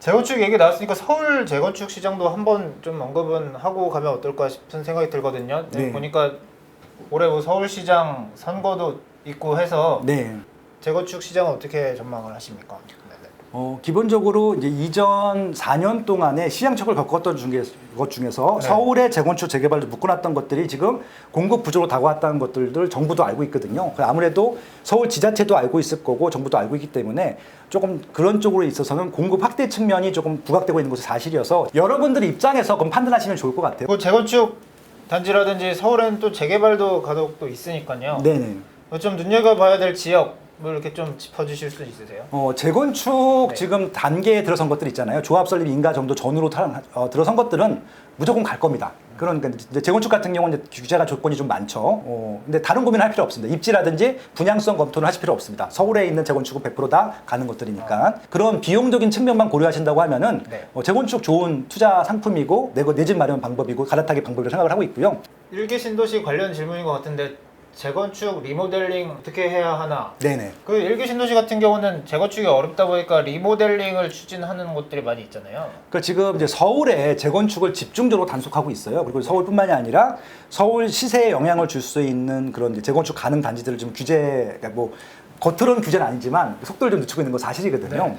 재건축 얘기 나왔으니까 서울 재건축 시장도 한번 좀 언급은 하고 가면 어떨까 싶은 생각이 들거든요. 네. 보니까 올해 뭐 서울시장 선거도 있고 해서 네. 재건축 시장은 어떻게 전망을 하십니까? 네네. 기본적으로 이제 이전 4년 동안에 시장착오를 겪었던 것 중에서 네. 서울의 재건축 재개발도 묶어놨던 것들이 지금 공급 부족으로 다가왔다는 것들을 정부도 알고 있거든요. 아무래도 서울 지자체도 알고 있을 거고 정부도 알고 있기 때문에 조금 그런 쪽으로 있어서는 공급 확대 측면이 조금 부각되고 있는 것이 사실이어서 여러분들 입장에서 그럼 판단하시면 좋을 것 같아요. 그 재건축 단지라든지 서울에는 또 재개발도 가독도 있으니까요. 네네. 좀 눈여겨봐야 될 지역 뭐 이렇게 좀 짚어주실 수 있으세요? 재건축 네. 지금 단계에 들어선 것들 있잖아요. 조합 설립 인가 정도 전후로 들어선 것들은 무조건 갈 겁니다. 그러니까 이제 재건축 같은 경우는 이제 규제가 조건이 좀 많죠. 근데 다른 고민을 할 필요 없습니다. 입지라든지 분양성 검토는 하실 필요 없습니다. 서울에 있는 재건축은 100%다 가는 것들이니까. 그런 비용적인 측면만 고려하신다고 하면은 네. 재건축 좋은 투자 상품이고 내 집 마련 방법이고 갈아타기 방법이라고 생각을 하고 있고요. 일개 신도시 관련 질문인 것 같은데 재건축 리모델링 어떻게 해야 하나? 네네. 그 일개 신도시 같은 경우는 재건축이 어렵다 보니까 리모델링을 추진하는 곳들이 많이 있잖아요. 그 지금 이제 서울에 재건축을 집중적으로 단속하고 있어요. 그리고 서울뿐만이 아니라 서울 시세에 영향을 줄 수 있는 그런 이제 재건축 가능 단지들을 좀 그러니까 뭐 겉으로는 규제는 아니지만 속도를 좀 늦추고 있는 건 사실이거든요. 네네.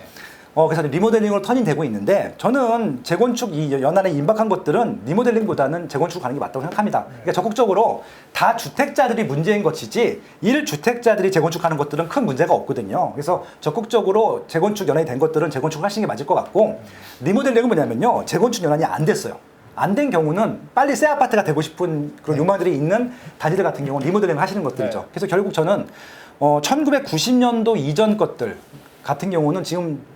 그래서 리모델링으로 턴인되고 있는데 저는 재건축 이 연안에 임박한 것들은 리모델링보다는 재건축 가는 게 맞다고 생각합니다. 그러니까 적극적으로 다 주택자들이 문제인 것이지 1주택자들이 재건축하는 것들은 큰 문제가 없거든요. 그래서 적극적으로 재건축 연한이 된 것들은 재건축을 하시는 게 맞을 것 같고 리모델링은 뭐냐면요. 재건축 연한이 안 됐어요. 안 된 경우는 빨리 새 아파트가 되고 싶은 그런 욕망들이 있는 단지들 같은 경우는 리모델링을 하시는 것들이죠. 네. 그래서 결국 저는 1990년도 이전 것들 같은 경우는 지금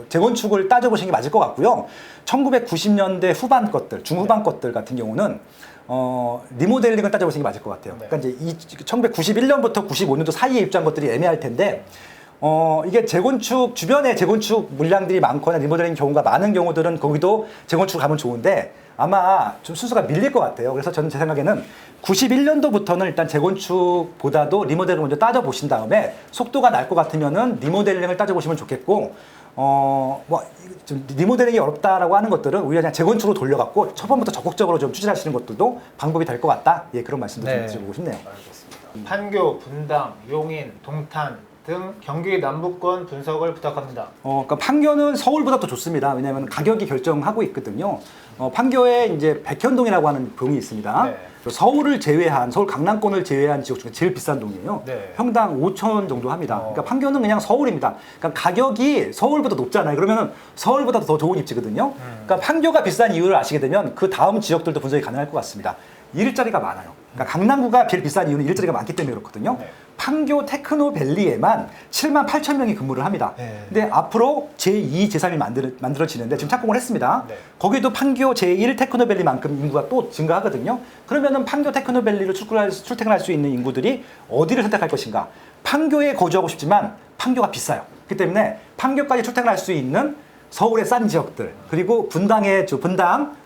재건축을 따져보시는 게 맞을 것 같고요. 1990년대 후반 것들, 중후반 것들 같은 경우는 리모델링을 따져보시는 게 맞을 것 같아요. 네. 그러니까 이제 1991년부터 95년도 사이에 입주한 것들이 애매할 텐데 이게 재건축 주변에 재건축 물량들이 많거나 리모델링 경우가 많은 경우들은 거기도 재건축 가면 좋은데 아마 좀 순서가 밀릴 것 같아요. 그래서 저는 제 생각에는 91년도부터는 일단 재건축보다도 리모델링을 먼저 따져보신 다음에 속도가 날 것 같으면은 리모델링을 따져보시면 좋겠고 좀 리모델링이 어렵다라고 하는 것들은 오히려 그냥 재건축으로 돌려갖고 첫 번부터 적극적으로 좀 추진하시는 것들도 방법이 될 것 같다. 예, 그런 말씀도 좀 드리고 싶네요. 알겠습니다. 판교, 분당, 용인, 동탄 등 경기 남부권 분석을 부탁합니다. 그러니까 판교는 서울보다 더 좋습니다. 왜냐하면 가격이 결정하고 있거든요. 판교에 이제 백현동이라고 하는 동이 있습니다. 네. 서울을 제외한 서울 강남권을 제외한 지역 중에 제일 비싼 동이에요. 네. 평당 5,000원 정도 합니다. 그러니까 판교는 그냥 서울입니다. 그러니까 가격이 서울보다 높잖아요. 그러면 서울보다 더 좋은 입지거든요. 그러니까 판교가 비싼 이유를 아시게 되면 그 다음 지역들도 분석이 가능할 것 같습니다. 일자리가 많아요. 그러니까 강남구가 제일 비싼 이유는 일자리가 많기 때문에 그렇거든요. 네. 판교 테크노밸리에만 78,000명이 근무를 합니다. 네. 근데 앞으로 제2, 제3이 만들어지는데 지금 착공을 했습니다. 네. 거기도 판교 제1 테크노밸리만큼 인구가 또 증가하거든요. 그러면은 판교 테크노밸리를 출퇴근할 수 있는 인구들이 어디를 선택할 것인가? 판교에 거주하고 싶지만 판교가 비싸요. 그렇기 때문에 판교까지 출퇴근할 수 있는 서울의 싼 지역들 그리고 분당,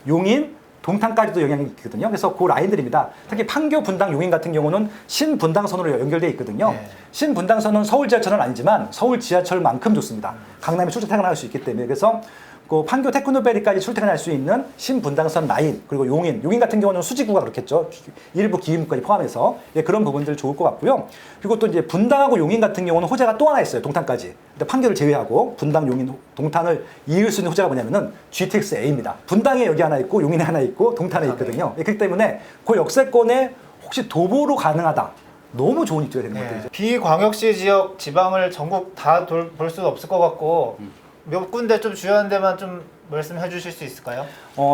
용인, 동탄까지도 영향이 있거든요. 그래서 그 라인들입니다. 특히 판교, 분당, 용인 같은 경우는 신분당선으로 연결되어 있거든요. 네. 신분당선은 서울 지하철은 아니지만 서울 지하철만큼 좋습니다. 강남에 출퇴근할 수 있기 때문에 그래서 그 판교 테크노밸리까지 출퇴근할 수 있는 신분당선 라인 그리고 용인 같은 경우는 수지구가 그렇겠죠. 일부 기흥까지 포함해서 그런 부분들 좋을 것 같고요. 그리고 또 이제 분당하고 용인 같은 경우는 호재가 또 하나 있어요. 동탄까지. 근데 판교를 제외하고 분당, 용인, 동탄을 이을 수 있는 호재가 뭐냐면은 GTX-A입니다. 분당에 여기 하나 있고 용인에 하나 있고 동탄에 있거든요. 그렇기 때문에 그 역세권에 혹시 도보로 가능하다. 너무 좋은 입지가 되는 것들이죠. 비광역시 지역 지방을 전국 다 볼 수는 없을 것 같고 몇 군데 좀 주요한 데만 좀 말씀해 주실 수 있을까요?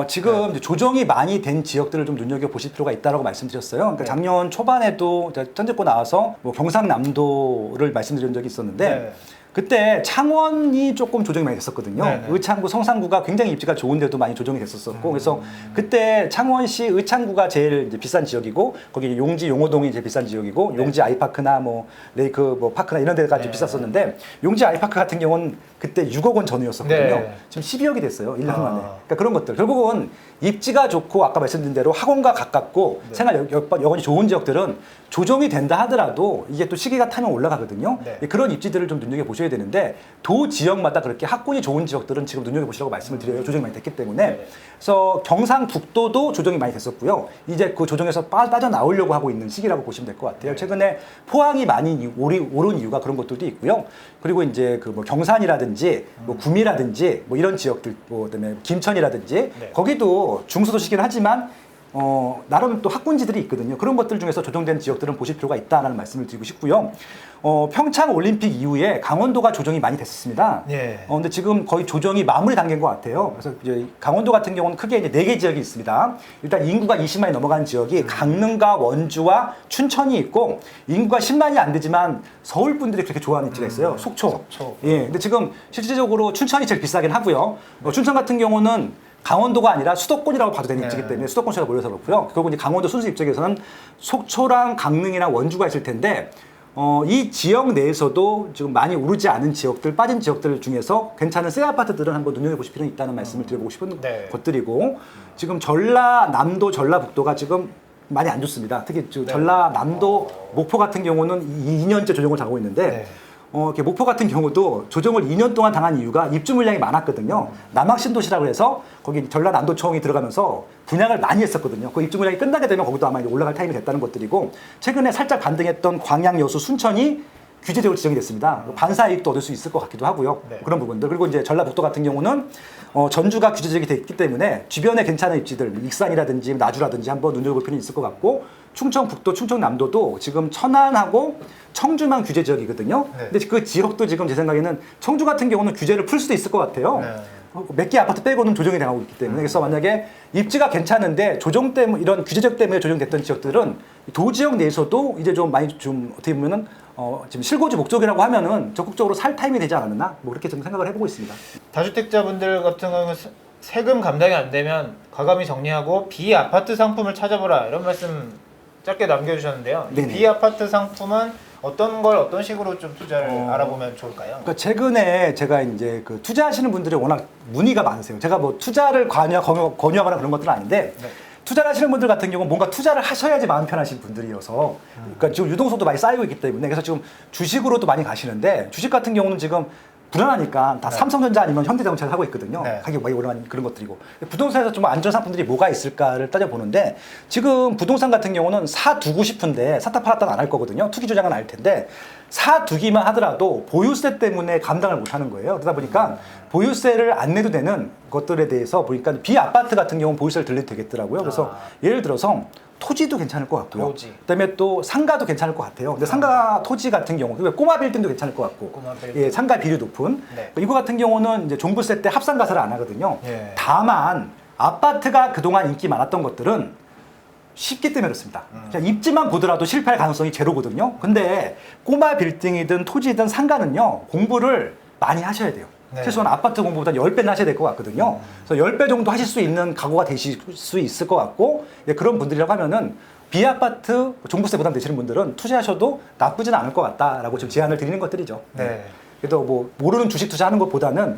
지금 이제 조정이 많이 된 지역들을 좀 눈여겨보실 필요가 있다고 말씀드렸어요. 그러니까 네. 작년 초반에도 전제권 나와서 뭐 경상남도를 말씀드린 적이 있었는데 네. 그때 창원이 조금 조정이 많이 됐었거든요. 네네. 의창구, 성산구가 굉장히 입지가 좋은데도 많이 조정이 됐었고 그래서 그때 창원시 의창구가 제일 이제 비싼 지역이고 거기 용지, 용호동이 제일 비싼 지역이고 네. 용지 아이파크나 뭐 레이크 뭐 파크나 이런 데가 좀 네. 비쌌었는데 용지 아이파크 같은 경우는 그때 6억 원 전후였었거든요. 네. 지금 12억이 됐어요. 줄었어요. 1년 만에. 그러니까 그런 것들. 결국은 입지가 좋고 아까 말씀드린 대로 학원과 가깝고 네. 생활 여건이 좋은 지역들은 조정이 된다 하더라도 이게 또 시기가 타면 올라가거든요. 네. 그런 입지들을 좀 눈여겨보셔야 되는데 도 지역마다 그렇게 학군이 좋은 지역들은 지금 눈여겨보시라고 말씀을 드려요. 조정이 많이 됐기 때문에. 네. 그래서 경상북도도 조정이 많이 됐었고요. 이제 그 조정에서 빠져나오려고 하고 있는 시기라고 보시면 될 것 같아요. 네. 최근에 포항이 많이 오른 이유가 그런 것들도 있고요. 그리고 이제 그 뭐 경산이라든지 뭐 구미라든지 뭐 이런 지역들, 뭐 그다음에 김천이라든지 네. 거기도 중수도시긴 하지만 나름 또 학군지들이 있거든요. 그런 것들 중에서 조정된 지역들은 보실 필요가 있다라는 말씀을 드리고 싶고요. 평창 올림픽 이후에 강원도가 조정이 많이 됐었습니다. 예. 근데 지금 거의 조정이 마무리 단계인 것 같아요. 그래서 이제 강원도 같은 경우는 크게 이제 4개 지역이 있습니다. 일단 인구가 20만이 넘어가는 지역이 강릉과 원주와 춘천이 있고 인구가 10만이 안 되지만 서울 분들이 그렇게 좋아하는 지가 있어요. 속초. 예. 근데 지금 실질적으로 춘천이 제일 비싸긴 하고요. 춘천 같은 경우는 강원도가 아니라 수도권이라고 봐도 되는 입지이기 때문에 수도권시가 몰려서 그렇고요. 결국 이제 강원도 순수 입지에서는 속초랑 강릉이랑 원주가 있을 텐데 이 지역 내에서도 지금 많이 오르지 않은 지역들, 빠진 지역들 중에서 괜찮은 새 아파트들은 한번 눈여겨보실 필요는 있다는 말씀을 드려보고 싶은 네. 것들이고 지금 전라남도, 전라북도가 지금 많이 안 좋습니다. 특히 전라남도, 목포 같은 경우는 2년째 조정을 당하고 있는데 네. 이렇게 목포 같은 경우도 조정을 2년 동안 당한 이유가 입주 물량이 많았거든요. 남학신도시라고 해서 거기 전라남도청이 들어가면서 분양을 많이 했었거든요. 그 입주 물량이 끝나게 되면 거기도 아마 이제 올라갈 타임이 됐다는 것들이고 최근에 살짝 반등했던 광양, 여수, 순천이 규제적으로 지정이 됐습니다. 반사 이익도 얻을 수 있을 것 같기도 하고요. 네. 그런 부분들. 그리고 이제 전라북도 같은 경우는 전주가 규제적이 됐기 때문에 주변에 괜찮은 입지들, 익산이라든지 나주라든지 한번 눈여볼 필요는 있을 것 같고 충청북도, 충청남도도 지금 천안하고 청주만 규제 지역이거든요. 네. 근데 그 지역도 지금 제 생각에는 청주 같은 경우는 규제를 풀 수도 있을 것 같아요. 네. 몇 개 아파트 빼고는 조정이 당하고 있기 때문에 그래서 만약에 입지가 괜찮은데 조정 때문에 이런 규제적 때문에 조정됐던 지역들은 도 지역 내에서도 이제 좀 많이 좀 어떻게 보면은 지금 실거주 목적이라고 하면은 적극적으로 살 타임이 되지 않았나 뭐 그렇게 좀 생각을 해보고 있습니다. 다주택자분들 같은 경우는 세금 감당이 안 되면 과감히 정리하고 비아파트 상품을 찾아보라 이런 말씀 짧게 남겨주셨는데요. 이 네네. 비아파트 상품은 어떤 걸 어떤 식으로 좀 투자를 알아보면 좋을까요? 그러니까 최근에 제가 이제 그 투자하시는 분들이 워낙 문의가 많으세요. 제가 뭐 투자를 권유하거나 그런 것들은 아닌데 네. 투자를 하시는 분들 같은 경우는 뭔가 투자를 하셔야지 마음 편하신 분들이어서 그러니까 지금 유동성도 많이 쌓이고 있기 때문에 그래서 지금 주식으로도 많이 가시는데 주식 같은 경우는 지금 불안하니까 다 네. 삼성전자 아니면 현대자동차를 하고 있거든요. 네. 가격이 많이 올라간 그런 것들이고 부동산에서 좀 안전 상품들이 뭐가 있을까를 따져보는데 지금 부동산 같은 경우는 사두고 싶은데 샀다 팔았다는 안 할 거거든요. 투기 조장은 알 텐데 사두기만 하더라도 보유세 때문에 감당을 못 하는 거예요. 그러다 보니까 보유세를 안 내도 되는 것들에 대해서 보니까 비아파트 같은 경우는 보유세를 들려도 되겠더라고요. 그래서 예를 들어서 토지도 괜찮을 것 같고요. 토지. 그다음에 또 상가도 괜찮을 것 같아요. 근데 상가 토지 같은 경우, 그리고 꼬마 빌딩도 괜찮을 것 같고, 꼬마 빌딩. 예, 상가 비율이 높은. 네. 이거 같은 경우는 이제 종부세 때 합산 가사를 안 하거든요. 예. 다만 아파트가 그동안 인기 많았던 것들은 쉽기 때문에 그렇습니다. 그냥 입지만 보더라도 실패할 가능성이 제로거든요. 근데 꼬마 빌딩이든 토지든 상가는요, 공부를 많이 하셔야 돼요. 네. 최소한 아파트 공부보다 10배는 하셔야 될 것 같거든요. 그래서 10배 정도 하실 수 있는 각오가 되실 수 있을 것 같고, 예, 그런 분들이라고 하면은 비아파트 종부세 부담 되시는 분들은 투자하셔도 나쁘지는 않을 것 같다라고 좀 제안을 드리는 것들이죠. 네. 그래도 뭐 모르는 주식 투자하는 것보다는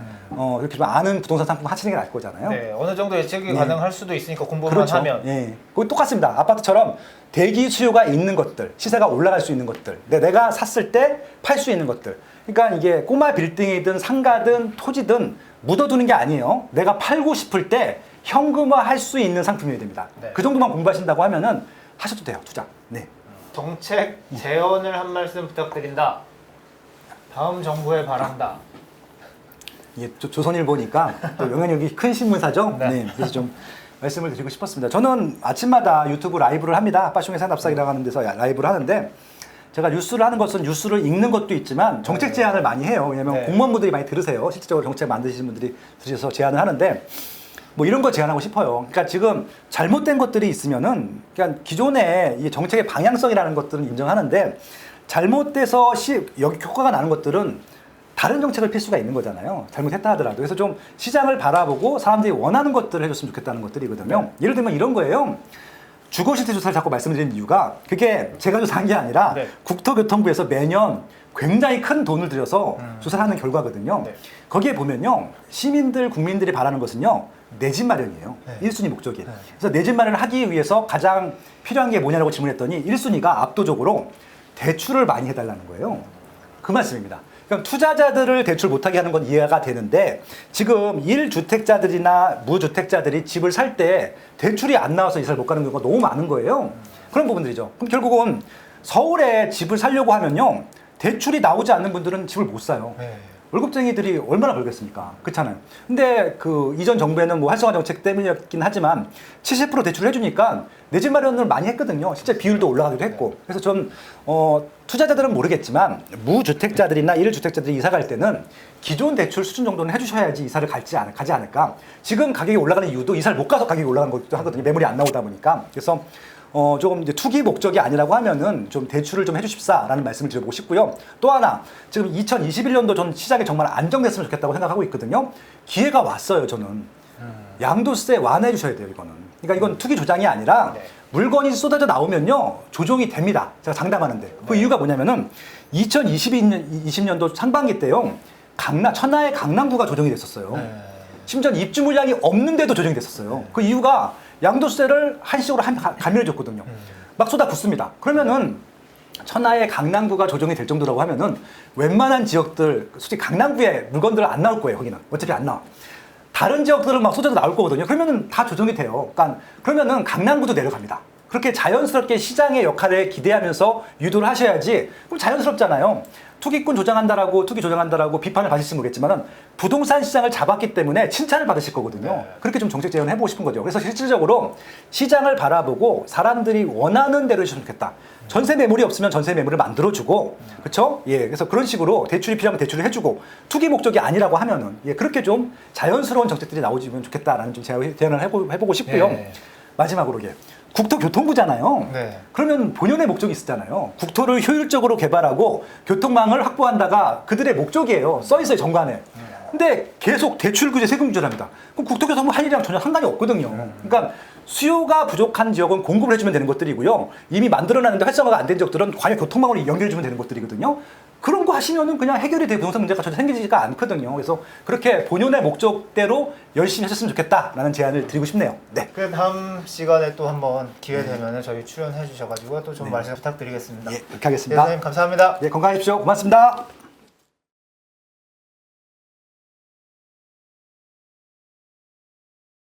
그렇게 좀 아는 부동산 상품 하시는 게 나을 거잖아요. 네, 어느 정도 예측이 가능할 수도 있으니까 공부만 그렇죠. 하면. 예. 그거 똑같습니다. 아파트처럼 대기 수요가 있는 것들, 시세가 올라갈 수 있는 것들, 내가 샀을 때 팔 수 있는 것들. 그러니까 이게 꼬마 빌딩이든 상가든 토지든 묻어두는 게 아니에요. 내가 팔고 싶을 때 현금화 할 수 있는 상품이어야 됩니다. 네. 그 정도만 공부하신다고 하면은 하셔도 돼요, 투자. 네. 정책 재원을 한 말씀 부탁드린다. 다음 정부에 바란다. 이게 조선일보니까 또 영향력이 큰 신문사죠. 네. 네. 그래서 좀 말씀을 드리고 싶었습니다. 저는 아침마다 유튜브 라이브를 합니다. 빠숑의 산답사기라고 하는 데서 라이브를 하는데 제가 뉴스를 하는 것은 뉴스를 읽는 것도 있지만 정책 제안을 많이 해요. 왜냐하면 네. 공무원분들이 많이 들으세요. 실질적으로 정책 만드시는 분들이 들으셔서 제안을 하는데 뭐 이런 거 제안하고 싶어요. 그러니까 지금 잘못된 것들이 있으면은 그냥 기존의 이 정책의 방향성이라는 것들은 인정하는데 잘못돼서 효과가 나는 것들은 다른 정책을 필 수가 있는 거잖아요. 잘못했다 하더라도. 그래서 좀 시장을 바라보고 사람들이 원하는 것들을 해줬으면 좋겠다는 것들이거든요. 예를 들면 이런 거예요. 주거실태 조사를 자꾸 말씀드리는 이유가 그게 제가 조사한 게 아니라 네. 국토교통부에서 매년 굉장히 큰 돈을 들여서 조사를 하는 결과거든요. 네. 거기에 보면요. 시민들, 국민들이 바라는 것은요. 내 집 마련이에요. 네. 1순위 목적이. 네. 그래서 내 집 마련을 하기 위해서 가장 필요한 게 뭐냐고 질문했더니 1순위가 압도적으로 대출을 많이 해달라는 거예요. 그 말씀입니다. 그럼 투자자들을 대출 못하게 하는 건 이해가 되는데 지금 1주택자들이나 무주택자들이 집을 살 때 대출이 안 나와서 이사를 못 가는 경우가 너무 많은 거예요. 그런 부분들이죠. 그럼 결국은 서울에 집을 살려고 하면요. 대출이 나오지 않는 분들은 집을 못 사요. 네. 월급쟁이들이 얼마나 벌겠습니까? 그렇잖아요. 근데 그 이전 정부에는 뭐 활성화 정책 때문이었긴 하지만 70% 대출을 해주니까 내 집 마련을 많이 했거든요. 실제 비율도 올라가기도 했고. 그래서 전 투자자들은 모르겠지만 무주택자들이나 1주택자들이 이사 갈 때는 기존 대출 수준 정도는 해주셔야지 이사를 가지 않을까. 지금 가격이 올라가는 이유도 이사를 못 가서 가격이 올라가는 것도 하거든요. 매물이 안 나오다 보니까. 그래서 조금 이제 투기 목적이 아니라고 하면은 좀 대출을 좀 해주십사라는 말씀을 드려보고 싶고요. 또 하나, 지금 2021년도 전 시장이 정말 안정됐으면 좋겠다고 생각하고 있거든요. 기회가 왔어요, 저는. 양도세 완화해 주셔야 돼요, 이거는. 그러니까 이건 투기 조장이 아니라 네. 물건이 쏟아져 나오면요, 조정이 됩니다. 제가 장담하는데. 그 네. 이유가 뭐냐면은 2020년도 상반기 때요, 천하의 강남구가 조정이 됐었어요. 네. 심지어 입주 물량이 없는데도 조정이 됐었어요. 그 이유가 양도세를 한시적으로 감면해 줬거든요. 막 쏟아붓습니다. 그러면은 천하의 강남구가 조정이 될 정도라고 하면은 웬만한 지역들, 솔직히 강남구에 물건들 안 나올 거예요. 거기는 어차피 안 나와. 다른 지역들은 막 쏟아져 나올 거거든요. 그러면은 다 조정이 돼요. 그러니까 그러면은 강남구도 내려갑니다. 그렇게 자연스럽게 시장의 역할을 기대하면서 유도를 하셔야지. 그럼 자연스럽잖아요. 투기꾼 조장한다라고 투기 조장한다라고 비판을 받으실지 모르겠지만은 부동산 시장을 잡았기 때문에 칭찬을 받으실 거거든요. 네. 그렇게 좀 정책 재현을 해보고 싶은 거죠. 그래서 실질적으로 시장을 바라보고 사람들이 원하는 대로 해주셨으면 좋겠다. 전세 매물이 없으면 전세 매물을 만들어주고, 그렇죠? 예, 그래서 그런 식으로 대출이 필요하면 대출을 해주고 투기 목적이 아니라고 하면은 예, 그렇게 좀 자연스러운 정책들이 나오면 좋겠다라는 좀 제안을 해보고 싶고요. 네. 마지막으로 이게 국토교통부잖아요. 네. 그러면 본연의 목적이 있었잖아요. 국토를 효율적으로 개발하고 교통망을 확보한다가 그들의 목적이에요. 써 있어요, 정관에. 근데 계속 대출 규제 세금 규제랍니다. 그럼 국토교통부 할 일이랑 전혀 상관이 없거든요. 그러니까 수요가 부족한 지역은 공급을 해주면 되는 것들이고요. 이미 만들어놨는데 활성화가 안 된 지역들은 과연 교통망으로 연결해주면 되는 것들이거든요. 그런 거 하시면은 그냥 해결이 돼 부동산 문제가 전혀 생기지가 않거든요. 그래서 그렇게 본연의 목적대로 열심히 하셨으면 좋겠다라는 제안을 드리고 싶네요. 네. 그 다음 시간에 또 한번 기회 되면은 저희 출연해 주셔가지고 또 좀 말씀 부탁드리겠습니다. 예, 그렇게 하겠습니다. 선생님 감사합니다. 예, 건강하십시오. 고맙습니다.